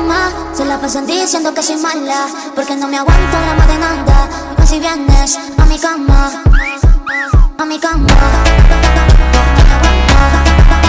cama se la pasan diciendo que soy mala, porque no me aguanto drama de nada. Dime si vienes a mi cama, a mi cama. No me aguanto.